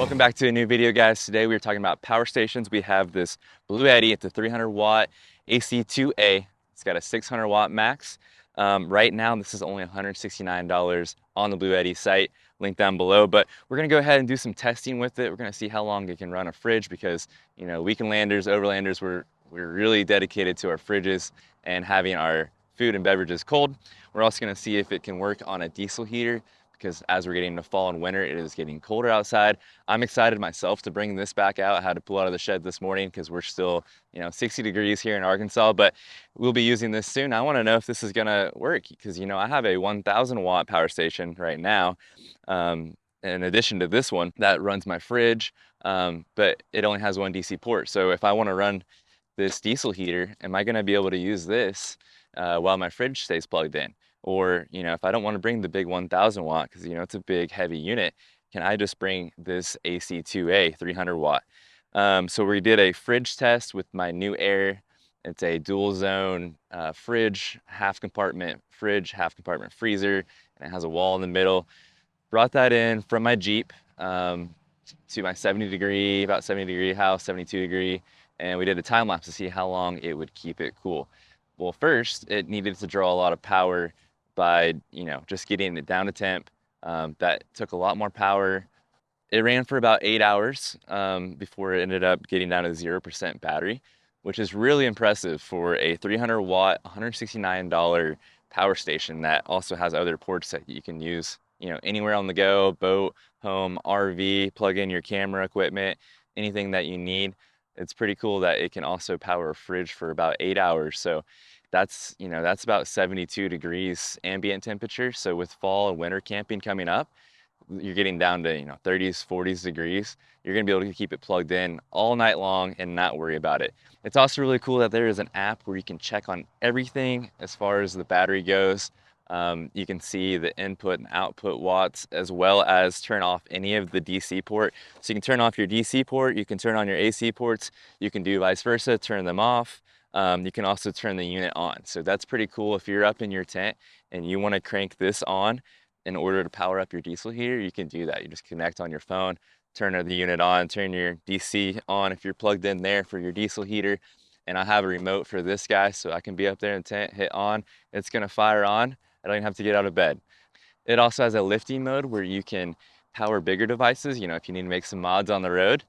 Welcome back to a new video, guys. Today we are talking about power stations. We have this Bluetti. It's a 300 watt AC2A. It's got a 600 watt max. Right now this is only $169 on the Bluetti site, link down below, but we're gonna go ahead and do some testing with it. We're gonna see how long it can run a fridge because, you know, weekend landers, overlanders, we're really dedicated to our fridges and having our food and beverages cold. We're also gonna see if it can work on a diesel heater, because as we're getting into fall and winter, it is getting colder outside. I'm excited myself to bring this back out. I had to pull out of the shed this morning because we're still, 60 degrees here in Arkansas, but we'll be using this soon. I want to know if this is gonna work because, I have a 1,000 watt power station right now, in addition to this one that runs my fridge, but it only has one DC port. So if I want to run this diesel heater, am I gonna be able to use this while my fridge stays plugged in? Or, if I don't want to bring the big 1,000 watt, because, it's a big heavy unit, can I just bring this AC2A 300 watt? So we did a fridge test with my new Air. It's a dual zone fridge, half compartment fridge, half compartment freezer, and it has a wall in the middle. Brought that in from my Jeep to my about 70 degree house, 72 degree, and we did a time lapse to see how long it would keep it cool. Well, first, it needed to draw a lot of power by, just getting it down to temp. That took a lot more power. It ran for about 8 hours before it ended up getting down to 0% battery, which is really impressive for a 300 watt, $169 power station that also has other ports that you can use, anywhere on the go, boat, home, RV, plug in your camera equipment, anything that you need. It's pretty cool that it can also power a fridge for about 8 hours. So that's about 72 degrees ambient temperature. So with fall and winter camping coming up, you're getting down to 30s, 40s degrees. You're gonna be able to keep it plugged in all night long and not worry about it. It's also really cool that there is an app where you can check on everything as far as the battery goes. You can see the input and output watts, as well as turn off any of the DC port. So you can turn off your DC port, you can turn on your AC ports, you can do vice versa, turn them off. You can also turn the unit on. So that's pretty cool. If you're up in your tent and you want to crank this on in order to power up your diesel heater, you can do that. You just connect on your phone, turn the unit on, turn your DC on if you're plugged in there for your diesel heater. And I have a remote for this guy, so I can be up there in the tent, hit on, it's gonna fire on. I don't even have to get out of bed. It also has a lifting mode where you can power bigger devices. If you need to make some mods on the road,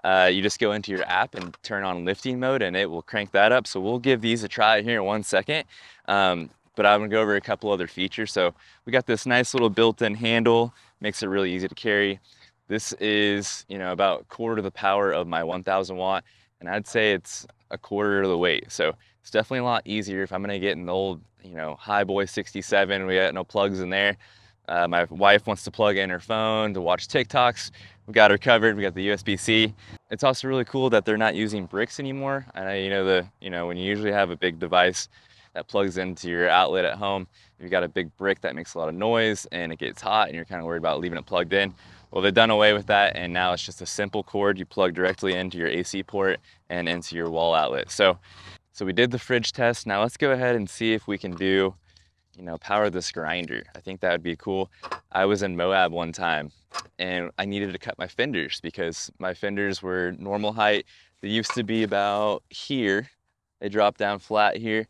you just go into your app and turn on lifting mode and it will crank that up. So we'll give these a try here in 1 second. But I'm gonna go over a couple other features. So we got this nice little built-in handle, makes it really easy to carry. This is, about a quarter of the power of my 1,000 watt, and I'd say it's a quarter of the weight. So it's definitely a lot easier if I'm gonna get an old, high boy 67, we got no plugs in there. My wife wants to plug in her phone to watch TikToks. We got her covered. We got the USB-C. It's also really cool that they're not using bricks anymore. I know, when you usually have a big device that plugs into your outlet at home, you've got a big brick that makes a lot of noise and it gets hot and you're kind of worried about leaving it plugged in. Well, they've done away with that, and now it's just a simple cord you plug directly into your AC port and into your wall outlet. So we did the fridge test. Now let's go ahead and see if we can do, power this grinder. I think that would be cool. I was in Moab one time and I needed to cut my fenders because my fenders were normal height. They used to be about here. They dropped down flat here.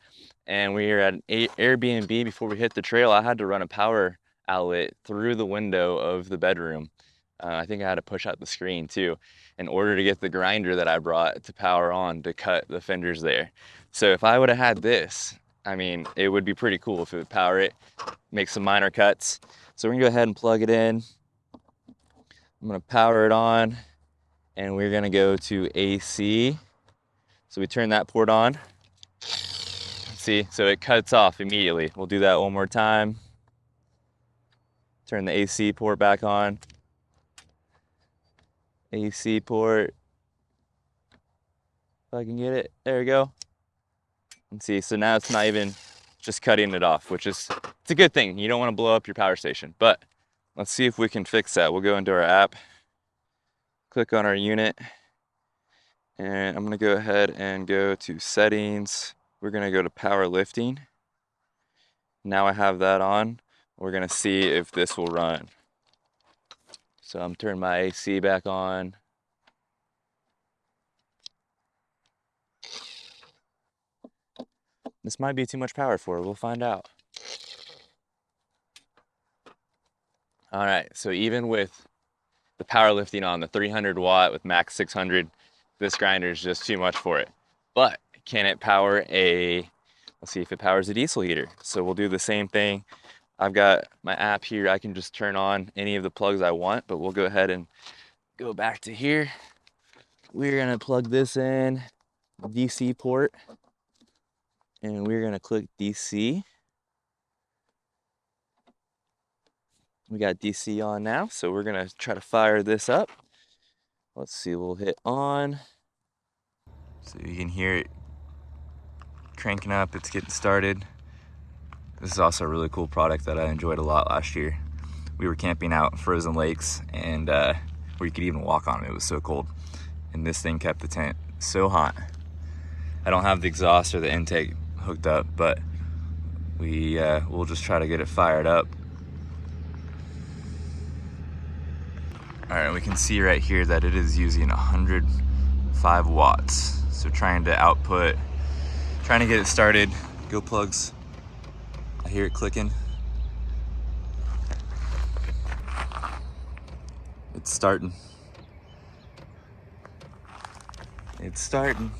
And we were at an Airbnb before we hit the trail. I had to run a power outlet through the window of the bedroom. I think I had to push out the screen too in order to get the grinder that I brought to power on to cut the fenders there. So if I would have had this, it would be pretty cool if it would power it, make some minor cuts. So we're gonna go ahead and plug it in. I'm gonna power it on and we're gonna go to AC. So we turn that port on. See, so it cuts off immediately. We'll do that one more time. Turn the AC port back on. AC port. If I can get it, there we go. And see, so now it's not even just cutting it off, which is, it's a good thing. You don't want to blow up your power station, but let's see if we can fix that. We'll go into our app, click on our unit, and I'm gonna go ahead and go to settings. We're gonna go to power lifting. Now I have that on. We're gonna see if this will run. So I'm turning my AC back on. This might be too much power for it. We'll find out. All right, so even with the powerlifting on the 300 watt with max 600, this grinder is just too much for it. But can it power let's see if it powers a diesel heater. So we'll do the same thing. I've got my app here. I can just turn on any of the plugs I want, but we'll go ahead and go back to here. We're gonna plug this in, DC port, and we're gonna click DC. We got DC on now, so we're gonna try to fire this up. Let's see, we'll hit on. So you can hear it cranking up, it's getting started. This is also a really cool product that I enjoyed a lot last year. We were camping out frozen lakes and where you could even walk on it. It was so cold. And this thing kept the tent so hot. I don't have the exhaust or the intake hooked up, but we'll just try to get it fired up. All right, we can see right here that it is using 105 watts. So trying to get it started. Go plugs. I hear it clicking. It's starting. It's starting.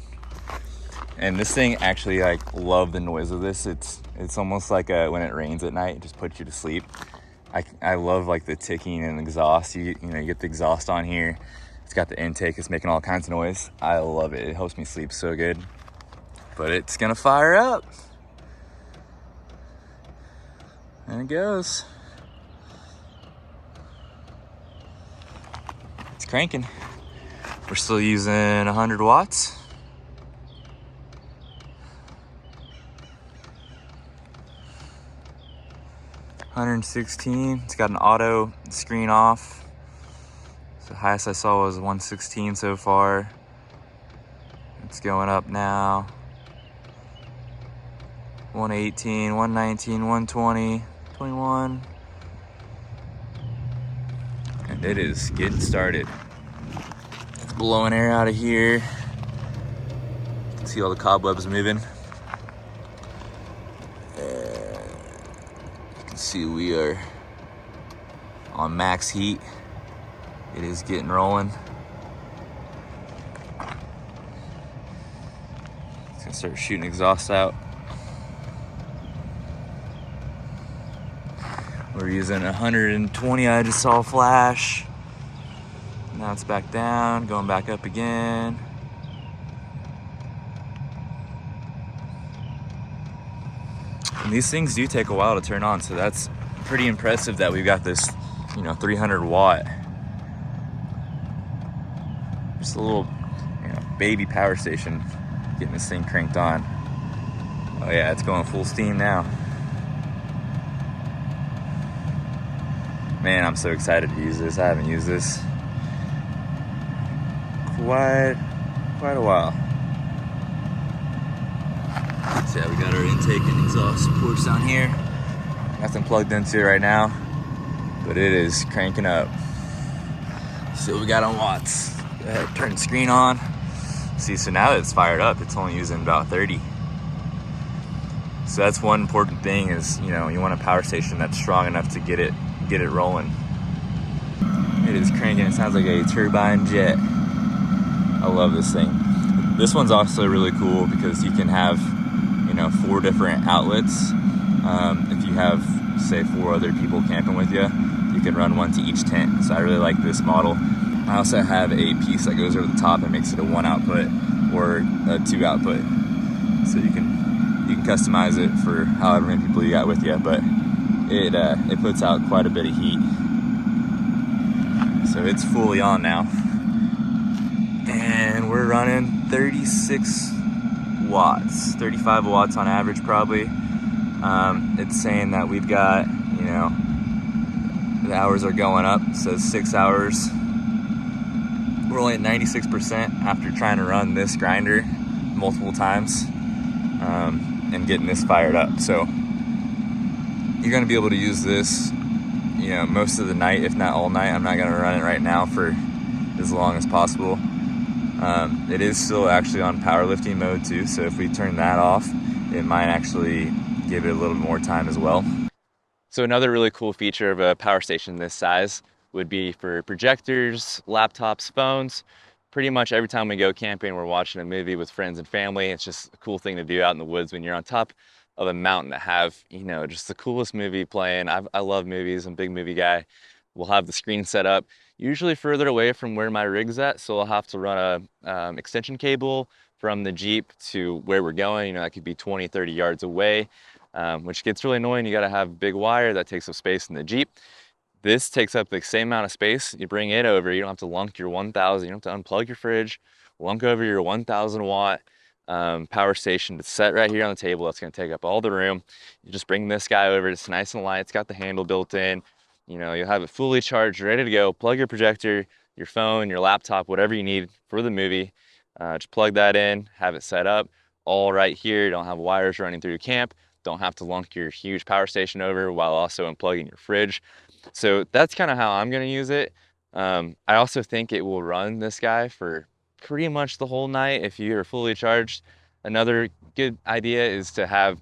And this thing actually, like, love the noise of this. It's almost like when it rains at night, it just puts you to sleep. I love like the ticking and exhaust. You get the exhaust on here. It's got the intake. It's making all kinds of noise. I love it. It helps me sleep so good. But it's gonna fire up. And it goes. It's cranking. We're still using 100 watts. $116. It's got an auto screen off. So the highest I saw was 116 so far. It's going up now. 118, 119, 120, 21. And it is getting started. It's blowing air out of here. You can see all the cobwebs moving. See, we are on max heat. It is getting rolling. It's gonna start shooting exhaust out. We're using 120. I just saw a flash. Now it's back down, going back up again. And these things do take a while to turn on, so that's pretty impressive that we've got this, 300 watt. Just a little, baby power station getting this thing cranked on. Oh yeah, it's going full steam now. Man, I'm so excited to use this. I haven't used this quite a while. So yeah, we got our intake and exhaust ports down here. Nothing plugged into it right now, but it is cranking up. See what we got on watts. Go ahead, turn the screen on. See, so now that it's fired up, it's only using about 30. So that's one important thing is, you want a power station that's strong enough to get it rolling. It is cranking. It sounds like a turbine jet. I love this thing. This one's also really cool because you can have 4 different outlets. If you have, say, 4 other people camping with you, you can run one to each tent. So I really like this model. I also have a piece that goes over the top and makes it a 1 output or a 2 output. So you can customize it for however many people you got with you, but it puts out quite a bit of heat. So it's fully on now. And we're running 36 watts, 35 watts on average probably. It's saying that we've got, the hours are going up. It says 6 hours. We're only at 96% after trying to run this grinder multiple times and getting this fired up. So you're going to be able to use this, most of the night, if not all night. I'm not going to run it right now for as long as possible. It is still actually on powerlifting mode too, so if we turn that off, it might actually give it a little more time as well. So another really cool feature of a power station this size would be for projectors, laptops, phones. Pretty much every time we go camping, we're watching a movie with friends and family. It's just a cool thing to do out in the woods when you're on top of a mountain to have, just the coolest movie playing. I love movies. I'm a big movie guy. We'll have the screen set up, usually further away from where my rig's at. So I'll have to run a extension cable from the Jeep to where we're going. That could be 20, 30 yards away, which gets really annoying. You got to have big wire that takes up space in the Jeep. This takes up the same amount of space. You bring it over, you don't have to lunk your 1000, you don't have to unplug your fridge, lunk over your 1000 watt power station to set right here on the table. That's gonna take up all the room. You just bring this guy over, it's nice and light, it's got the handle built in. You'll have it fully charged, ready to go. Plug your projector, your phone, your laptop, whatever you need for the movie. Just plug that in, have it set up, all right here. You don't have wires running through your camp. Don't have to lunk your huge power station over while also unplugging your fridge. So that's kind of how I'm going to use it. I also think it will run this guy for pretty much the whole night if you are fully charged. Another good idea is to have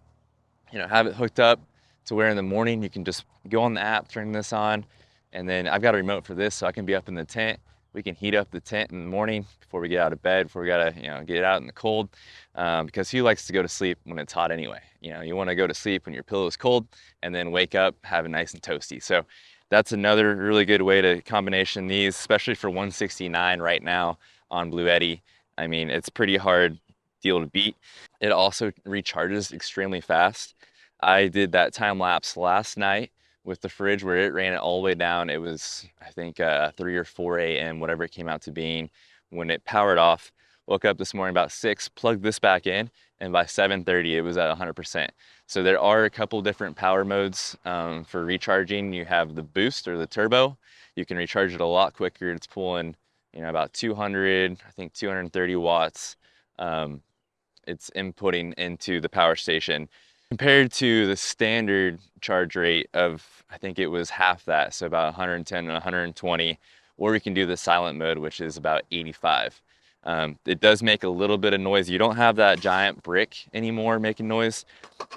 it hooked up to where in the morning you can just go on the app, turn this on, and then I've got a remote for this so I can be up in the tent. We can heat up the tent in the morning before we get out of bed, before we gotta get out in the cold, because who likes to go to sleep when it's hot anyway? You want to go to sleep when your pillow is cold and then wake up, have it nice and toasty. So that's another really good way to combination these, especially for 169 right now on Bluetti. I mean, it's pretty hard deal to beat. It also recharges extremely fast. I did that time lapse last night with the fridge where it ran it all the way down. It was, I think, 3 or 4 a.m., whatever it came out to being, when it powered off. Woke up this morning about 6, plugged this back in, and by 7:30 it was at 100%. So there are a couple different power modes for recharging. You have the boost or the turbo. You can recharge it a lot quicker. It's pulling, about 200, I think 230 watts. It's inputting into the power station compared to the standard charge rate of, I think it was half that, so about 110 and 120, or we can do the silent mode, which is about 85. It does make a little bit of noise. You don't have that giant brick anymore making noise.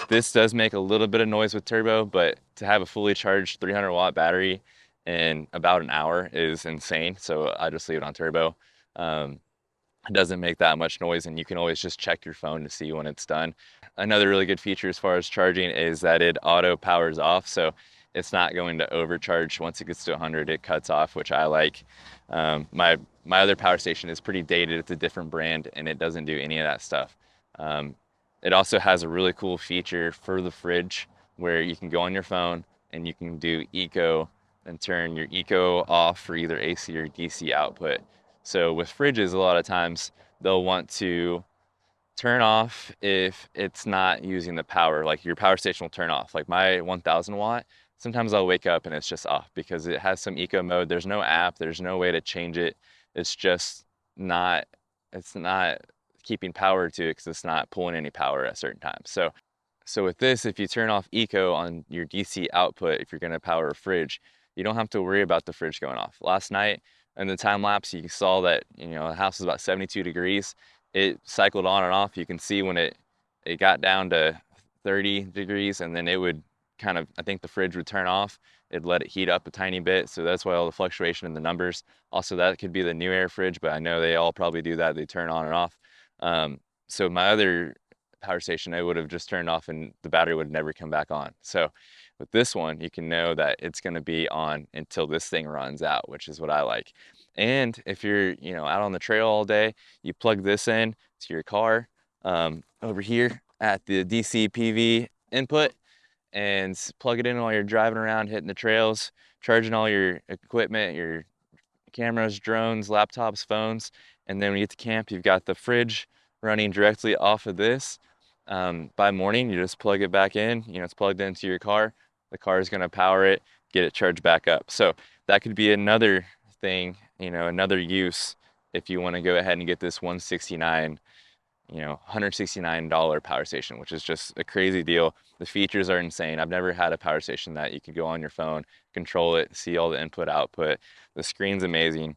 This does make a little bit of noise with turbo, but to have a fully charged 300 watt battery in about an hour is insane. So I just leave it on turbo. It doesn't make that much noise, and you can always just check your phone to see when it's done. Another really good feature as far as charging is that it auto powers off, so it's not going to overcharge. Once it gets to 100, it cuts off, which I like. My other power station is pretty dated. It's a different brand, and it doesn't do any of that stuff. It also has a really cool feature for the fridge where you can go on your phone and you can do eco and turn your eco off for either AC or DC output. So with fridges, a lot of times they'll want to turn off if it's not using the power. Like your power station will turn off. Like my 1000 watt, sometimes I'll wake up and it's just off because it has some eco mode. There's no app, there's no way to change it. It's just not, it's not keeping power to it because it's not pulling any power at certain times. So with this, if you turn off eco on your DC output, if you're gonna power a fridge, you don't have to worry about the fridge going off. Last night in the time lapse, you saw that, the house was about 72 degrees. It cycled on and off. You can see when it got down to 30 degrees, and then it would kind of, I think the fridge would turn off. It'd let it heat up a tiny bit. So that's why all the fluctuation in the numbers. Also, that could be the new air fridge, but I know they all probably do that. They turn on and off. So my other power station, I would have just turned off and the battery would never come back on. So with this one, you can know that it's going to be on until this thing runs out, which is what I like. And if you're, out on the trail all day, you plug this in to your car over here at the DC PV input and plug it in while you're driving around, hitting the trails, charging all your equipment, your cameras, drones, laptops, phones. And then when you get to camp, you've got the fridge running directly off of this. By morning, you just plug it back in, it's plugged into your car. The car is going to power it, get it charged back up. So that could be another thing, another use if you want to go ahead and get this 169 $169 power station, which is just a crazy deal. The features are insane. I've never had a power station that you could go on your phone, control it, see all the input output. The screen's amazing.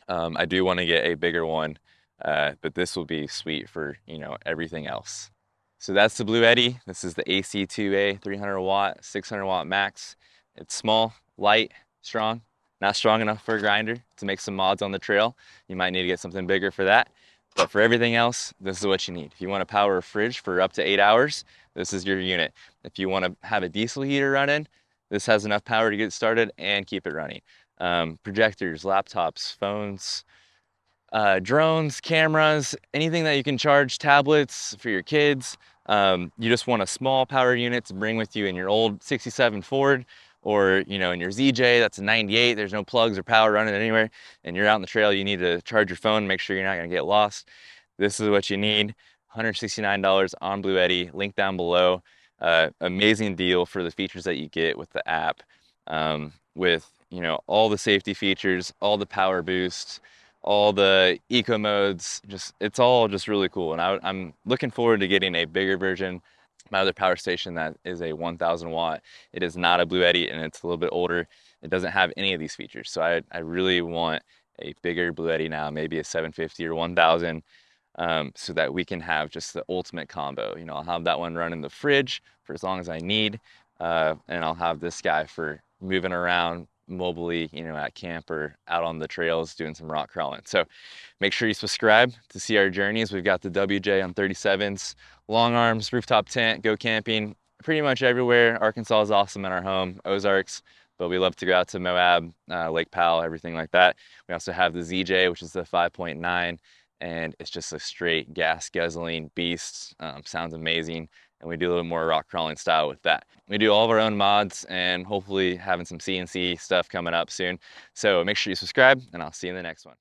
I do want to get a bigger one, but this will be sweet for, everything else. So that's the Bluetti. This is the AC2A 300 watt, 600 watt max. It's small, light, strong, not strong enough for a grinder to make some mods on the trail. You might need to get something bigger for that. But for everything else, this is what you need. If you want to power a fridge for up to 8 hours, this is your unit. If you want to have a diesel heater running, this has enough power to get started and keep it running. Projectors, laptops, phones, drones, cameras, anything that you can charge, tablets for your kids. You just want a small power unit to bring with you in your old 67 Ford, or in your ZJ, that's a 98, there's no plugs or power running anywhere, and you're out on the trail, you need to charge your phone, make sure you're not gonna get lost. This is what you need. $169 on Bluetti, link down below. Amazing deal for the features that you get with the app, with all the safety features, all the power boosts, all the eco modes. It's all just really cool, and I'm looking forward to getting a bigger version. My other power station that is a 1000 watt, it is not a Bluetti, and it's a little bit older. It doesn't have any of these features, so I really want a bigger Bluetti now, maybe a 750 or 1000, so that we can have just the ultimate combo. I'll have that one run in the fridge for as long as I need, and I'll have this guy for moving around mobily, at camp or out on the trails doing some rock crawling. So make sure you subscribe to see our journeys. We've got the WJ on 37s, long arms, rooftop tent, go camping pretty much everywhere. Arkansas is awesome in our home, Ozarks, but we love to go out to Moab, Lake Powell, everything like that. We also have the ZJ, which is the 5.9, and it's just a straight gas guzzling beast. Sounds amazing. And we do a little more rock crawling style with that. We do all of our own mods, and hopefully having some CNC stuff coming up soon. So make sure you subscribe, and I'll see you in the next one.